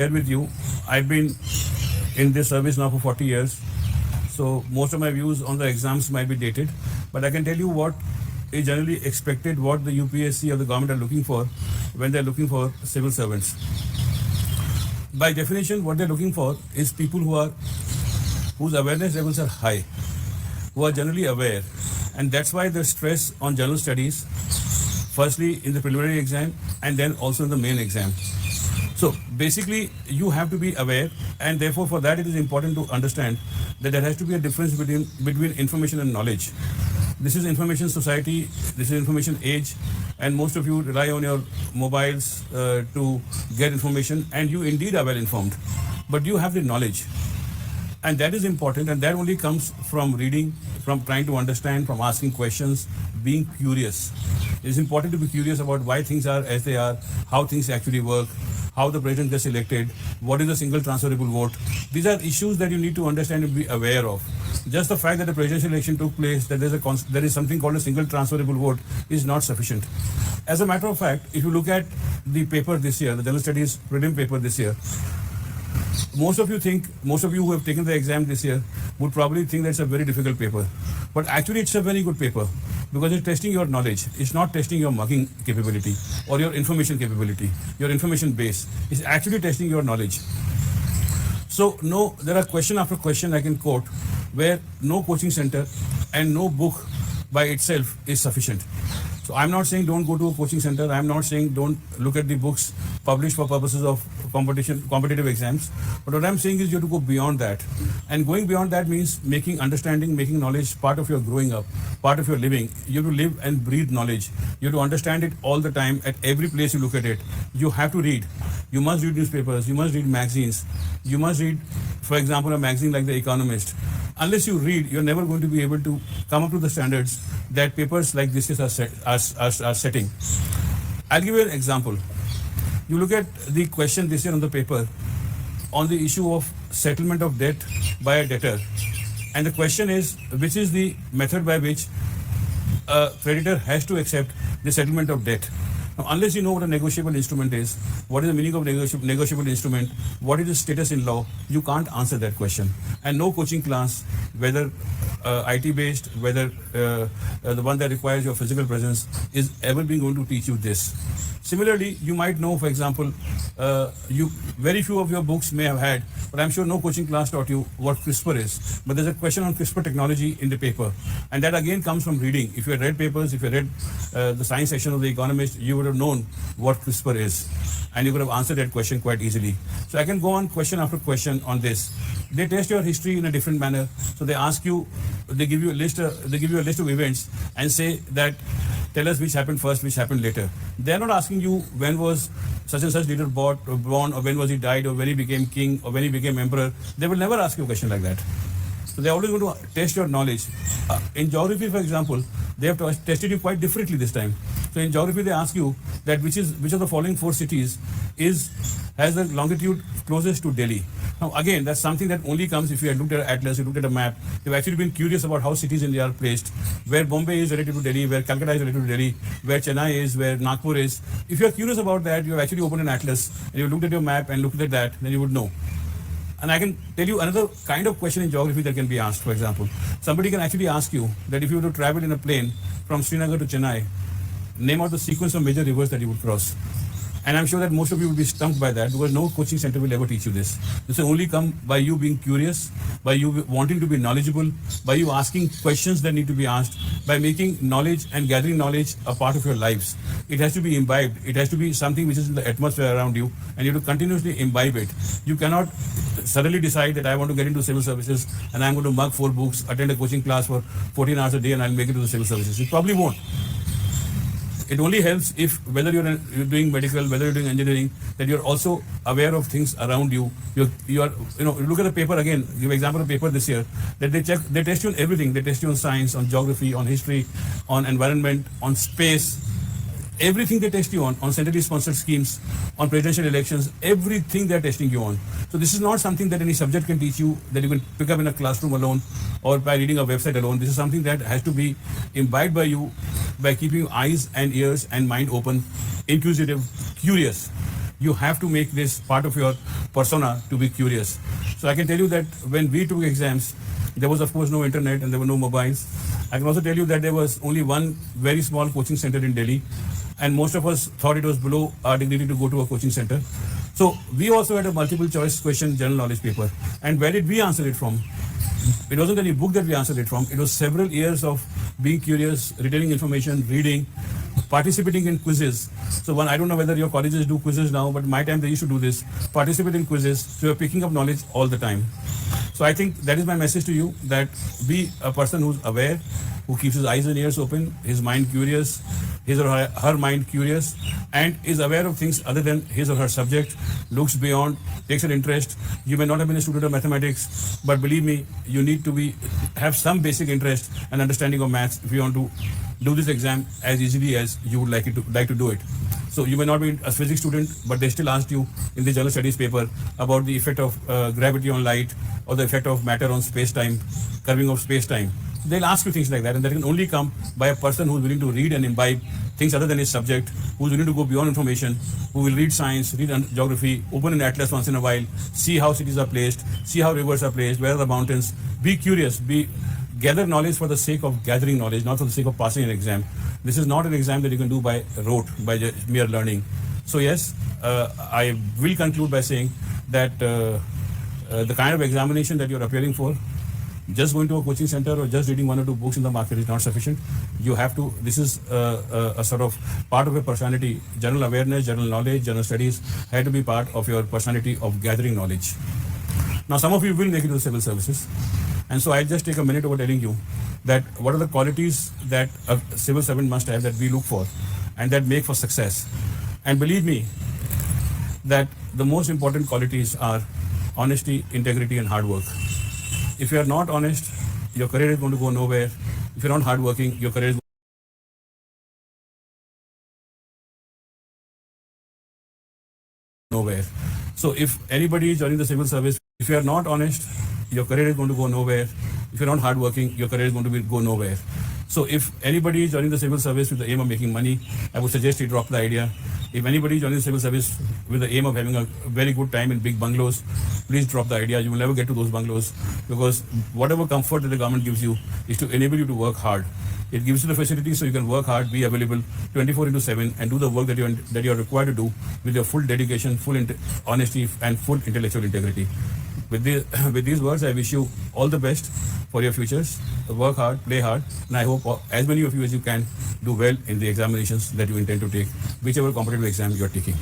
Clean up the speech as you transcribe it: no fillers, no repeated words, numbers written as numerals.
share with you. I've been in this service now for 40 years. So most of my views on the exams might be dated. But I can tell you what is generally expected, what the UPSC or the government are looking for when they're looking for civil servants. By definition, what they're looking for is people whose awareness levels are high, who are generally aware. And that's why the stress on general studies, firstly in the preliminary exam and then also in the main exam. So basically, you have to be aware, and therefore for that it is important to understand that there has to be a difference between information and knowledge. This is information society, this is information age, and most of you rely on your mobiles to get information, and you indeed are well informed, but you have the knowledge. And that is important, and that only comes from reading, from trying to understand, from asking questions, being curious. It is important to be curious about why things are as they are, how things actually work, how the president gets elected, what is a single transferable vote. These are issues that you need to understand and be aware of. Just the fact that the presidential election took place, that there is something called a single transferable vote, is not sufficient. As a matter of fact, if you look at the paper this year, the General Studies prelim paper this year, most of you who have taken the exam this year would probably think that it's a very difficult paper. But actually it's a very good paper because it's testing your knowledge. It's not testing your mugging capability or your information capability, your information base. It's actually testing your knowledge. So no, there are question after question I can quote where no coaching center and no book by itself is sufficient. So I'm not saying don't go to a coaching center. I'm not saying don't look at the books published for purposes of competitive exams. But what I'm saying is you have to go beyond that. And going beyond that means making understanding, making knowledge part of your growing up, part of your living. You have to live and breathe knowledge. You have to understand it all the time at every place you look at it. You have to read. You must read newspapers. You must read magazines. You must read, for example, a magazine like The Economist. Unless you read, you're never going to be able to come up to the standards that papers like this are setting. I'll give you an example. You look at the question this year on the paper on the issue of settlement of debt by a debtor. And the question is, which is the method by which a creditor has to accept the settlement of debt? Now, unless you know what a negotiable instrument is, what is the meaning of negotiable instrument, what is the status in law, you can't answer that question. And no coaching class, whether IT based, whether the one that requires your physical presence, is ever being going to teach you this. Similarly, you might know, for example, very few of your books may have had, but I'm sure no coaching class taught you what CRISPR is. But there's a question on CRISPR technology in the paper. And that again comes from reading. If you had read papers, if you read the science section of The Economist, you would have known what CRISPR is. And you could have answered that question quite easily. So I can go on question after question on this. They test your history in a different manner. So they ask you, they give you a list of events and say that tell us which happened first, which happened later. They're not asking you when was such and such leader born, or when was he died, or when he became king, or when he became emperor. They will never ask you a question like that. So they're always going to test your knowledge. In geography, for example, they have tested you quite differently this time. So in geography, they ask you that which of the following four cities has the longitude closest to Delhi. Now again, that's something that only comes if you had looked at an atlas, you looked at a map, you've actually been curious about how cities in India are placed, where Bombay is related to Delhi, where Calcutta is related to Delhi, where Chennai is, where Nagpur is. If you're curious about that, you've actually opened an atlas and you looked at your map and looked at that, then you would know. And I can tell you another kind of question in geography that can be asked. For example, somebody can actually ask you that if you were to travel in a plane from Srinagar to Chennai, name out the sequence of major rivers that you would cross. And I'm sure that most of you will be stumped by that because no coaching center will ever teach you this. This will only come by you being curious, by you wanting to be knowledgeable, by you asking questions that need to be asked, by making knowledge and gathering knowledge a part of your lives. It has to be imbibed. It has to be something which is in the atmosphere around you, and you have to continuously imbibe it. You cannot suddenly decide that I want to get into civil services and I'm going to mug 4 books, attend a coaching class for 14 hours a day, and I'll make it to the civil services. You probably won't. It only helps if whether you're doing medical, whether you're doing engineering, that you're also aware of things around you. You look at the paper again. Give example of paper this year that they test you on everything. They test you on science, on geography, on history, on environment, on space. Everything they test you on centrally sponsored schemes, on presidential elections, everything they're testing you on. So this is not something that any subject can teach you, that you can pick up in a classroom alone or by reading a website alone. This is something that has to be imbibed by you by keeping eyes and ears and mind open, inquisitive, curious. you have to make this part of your persona to be curious. So I can tell you that when we took exams, there was of course no internet and there were no mobiles. I can also tell you that there was only one very small coaching center in Delhi, and most of us thought it was below our dignity to go to a coaching center. So we also had a multiple choice question general knowledge paper. And where did we answer it from? It wasn't any book that we answered it from. It was several years of being curious, retaining information, reading, participating in quizzes. So I don't know whether your colleges do quizzes now, but my time they used to do this. Participate in quizzes. So you're picking up knowledge all the time. So I think that is my message to you, that be a person who's aware, who keeps his eyes and ears open, his mind curious, his or her mind curious, and is aware of things other than his or her subject, looks beyond, takes an interest. You may not have been a student of mathematics, but believe me, you need to have some basic interest and understanding of maths if you want to do this exam as easily as you would like to do it. So you may not be a physics student, but they still asked you in the general studies paper about the effect of gravity on light, or the effect of matter on space-time, curving of space-time. They'll ask you things like that, and that can only come by a person who's willing to read and imbibe things other than his subject, who's willing to go beyond information, who will read science, read geography, open an atlas once in a while, see how cities are placed, see how rivers are placed, where are the mountains. Be curious, gather knowledge for the sake of gathering knowledge, not for the sake of passing an exam. This is not an exam that you can do by rote, by just mere learning. So yes, I will conclude by saying that the kind of examination that you're appearing for, just going to a coaching center or just reading one or two books in the market is not sufficient. You have to, this is a sort of part of your personality. General awareness, general knowledge, general studies had to be part of your personality of gathering knowledge. Now, some of you will make it to civil services. And so I'll just take a minute over telling you that what are the qualities that a civil servant must have that we look for and that make for success. And believe me, that the most important qualities are honesty, integrity, and hard work. If you are not honest, your career is going to go nowhere. If you're not hardworking, your career is nowhere. So if anybody is joining the civil service, if you are not honest, your career is going to go nowhere. If you're not hardworking, your career is going to go nowhere. So if anybody is joining the civil service with the aim of making money, I would suggest you drop the idea. If anybody is joining the civil service with the aim of having a very good time in big bungalows, please drop the idea. You will never get to those bungalows, because whatever comfort that the government gives you is to enable you to work hard. It gives you the facilities so you can work hard, be available 24/7, and do the work that you're required to do with your full dedication, full honesty, and full intellectual integrity. With these words, I wish you all the best for your futures. Work hard, play hard, and I hope as many of you as you can do well in the examinations that you intend to take, whichever competitive exam you are taking.